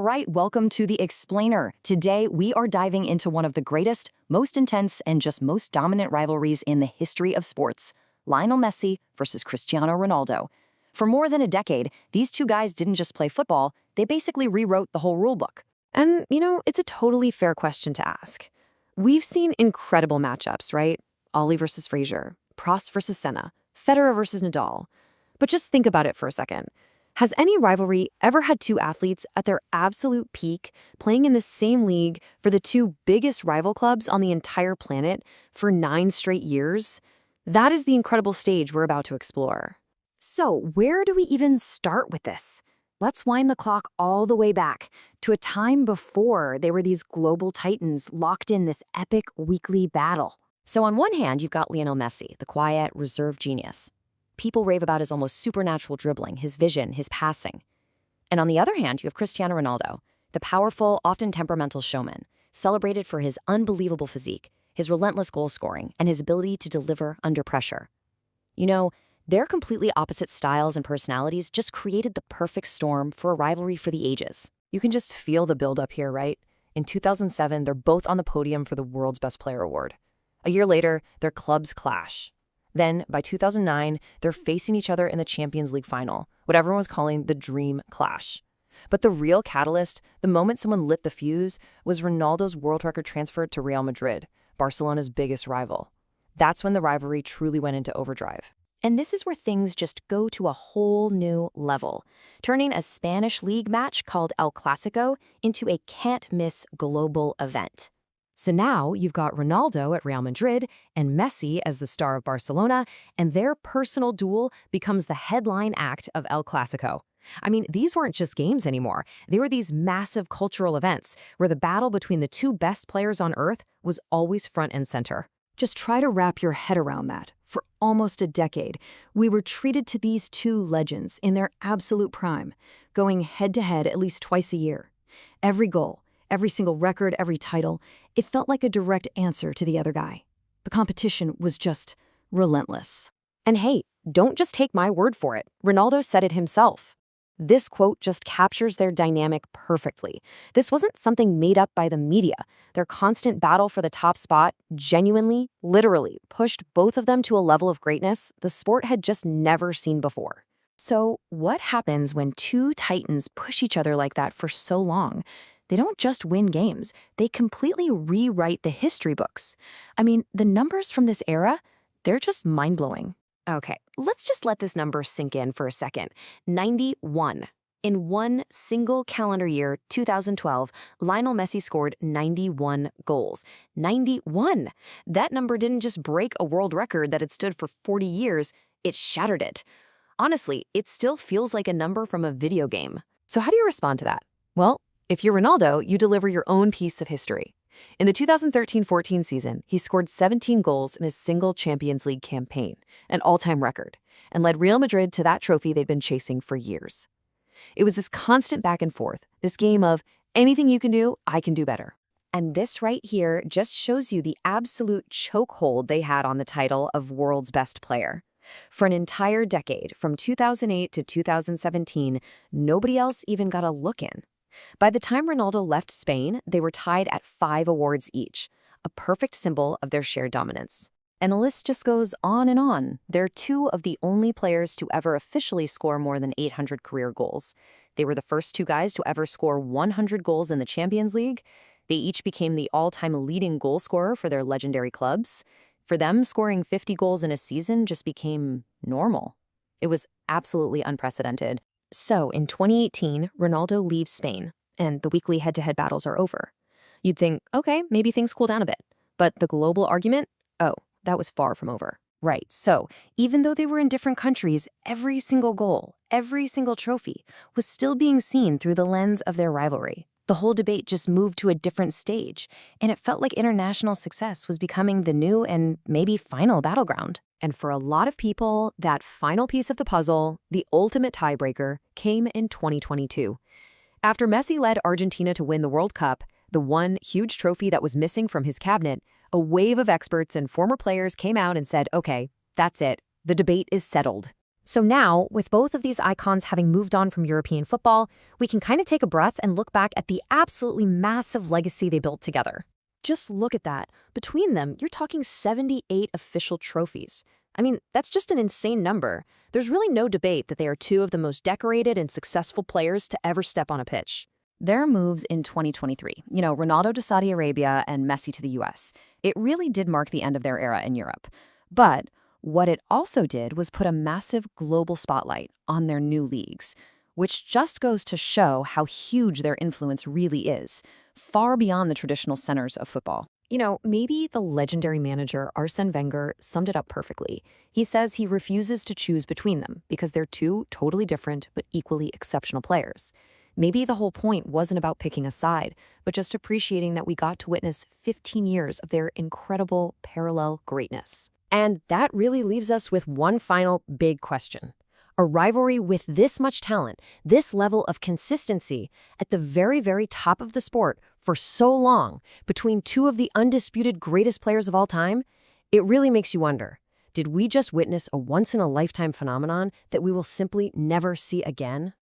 right, welcome to The Explainer. Today, we are diving into one of the greatest, most intense, and just most dominant rivalries in the history of sports, Lionel Messi versus Cristiano Ronaldo. For more than a decade, these two guys didn't just play football, they basically rewrote the whole rulebook. And, it's a totally fair question to ask. We've seen incredible matchups, right? Ollie versus Frazier, Prost versus Senna, Federer versus Nadal. But just think about it for a second. Has any rivalry ever had two athletes at their absolute peak playing in the same league for the two biggest rival clubs on the entire planet for 9 straight years? That is the incredible stage we're about to explore. So, where do we even start with this? Let's wind the clock all the way back to a time before they were these global titans locked in this epic weekly battle. So on one hand, you've got Lionel Messi, the quiet, reserved genius. People rave about his almost supernatural dribbling, his vision, his passing. And on the other hand, you have Cristiano Ronaldo, the powerful, often temperamental showman, celebrated for his unbelievable physique, his relentless goal scoring, and his ability to deliver under pressure. Their completely opposite styles and personalities just created the perfect storm for a rivalry for the ages. You can just feel the build-up here, right? In 2007, they're both on the podium for the World's Best Player award. A year later, their clubs clash. Then, by 2009, they're facing each other in the Champions League final, what everyone was calling the dream clash. But the real catalyst, the moment someone lit the fuse, was Ronaldo's world record transfer to Real Madrid, Barcelona's biggest rival. That's when the rivalry truly went into overdrive. And this is where things just go to a whole new level, turning a Spanish league match called El Clásico into a can't-miss global event. So now you've got Ronaldo at Real Madrid and Messi as the star of Barcelona, and their personal duel becomes the headline act of El Clásico. I mean, these weren't just games anymore. They were these massive cultural events where the battle between the two best players on earth was always front and center. Just try to wrap your head around that. For almost a decade, we were treated to these two legends in their absolute prime, going head-to-head at least twice a year. Every goal, every single record, every title, it felt like a direct answer to the other guy. The competition was just relentless. And hey, don't just take my word for it. Ronaldo said it himself. This quote just captures their dynamic perfectly. This wasn't something made up by the media. Their constant battle for the top spot genuinely, literally, pushed both of them to a level of greatness the sport had just never seen before. So, what happens when two titans push each other like that for so long? They don't just win games, they completely rewrite the history books. I mean, the numbers from this era, they're just mind-blowing. Okay, let's just let this number sink in for a second. 91. In one single calendar year, 2012, Lionel Messi scored 91 goals. 91! That number didn't just break a world record that had stood for 40 years, it shattered it. Honestly, it still feels like a number from a video game. So how do you respond to that? Well, if you're Ronaldo, you deliver your own piece of history. In the 2013-14 season, he scored 17 goals in a single Champions League campaign, an all-time record, and led Real Madrid to that trophy they'd been chasing for years. It was this constant back and forth, this game of anything you can do, I can do better. And this right here just shows you the absolute chokehold they had on the title of World's Best Player. For an entire decade, from 2008 to 2017, nobody else even got a look in. By the time Ronaldo left Spain, they were tied at 5 awards each, a perfect symbol of their shared dominance. And the list just goes on and on. They're two of the only players to ever officially score more than 800 career goals. They were the first two guys to ever score 100 goals in the Champions League. They each became the all-time leading goal scorer for their legendary clubs. For them, scoring 50 goals in a season just became normal. It was absolutely unprecedented. So, in 2018, Ronaldo leaves Spain, and the weekly head-to-head battles are over. You'd think, okay, maybe things cool down a bit. But the global argument? Oh, that was far from over. Right, so even though they were in different countries, every single goal, every single trophy was still being seen through the lens of their rivalry. The whole debate just moved to a different stage, and it felt like international success was becoming the new and maybe final battleground. And for a lot of people, that final piece of the puzzle, the ultimate tiebreaker, came in 2022. After Messi led Argentina to win the World Cup, the one huge trophy that was missing from his cabinet, a wave of experts and former players came out and said, okay, that's it. The debate is settled. So now, with both of these icons having moved on from European football, we can kind of take a breath and look back at the absolutely massive legacy they built together. Just look at that. Between them, you're talking 78 official trophies. I mean, that's just an insane number. There's really no debate that they are two of the most decorated and successful players to ever step on a pitch. Their moves in 2023, Ronaldo to Saudi Arabia and Messi to the US, it really did mark the end of their era in Europe. But what it also did was put a massive global spotlight on their new leagues, which just goes to show how huge their influence really is, far beyond the traditional centers of football. Maybe the legendary manager Arsene Wenger summed it up perfectly. He says he refuses to choose between them because they're two totally different but equally exceptional players. Maybe the whole point wasn't about picking a side, but just appreciating that we got to witness 15 years of their incredible parallel greatness. And that really leaves us with one final big question. A rivalry with this much talent, this level of consistency, at the very, very top of the sport for so long, between two of the undisputed greatest players of all time, it really makes you wonder, did we just witness a once-in-a-lifetime phenomenon that we will simply never see again?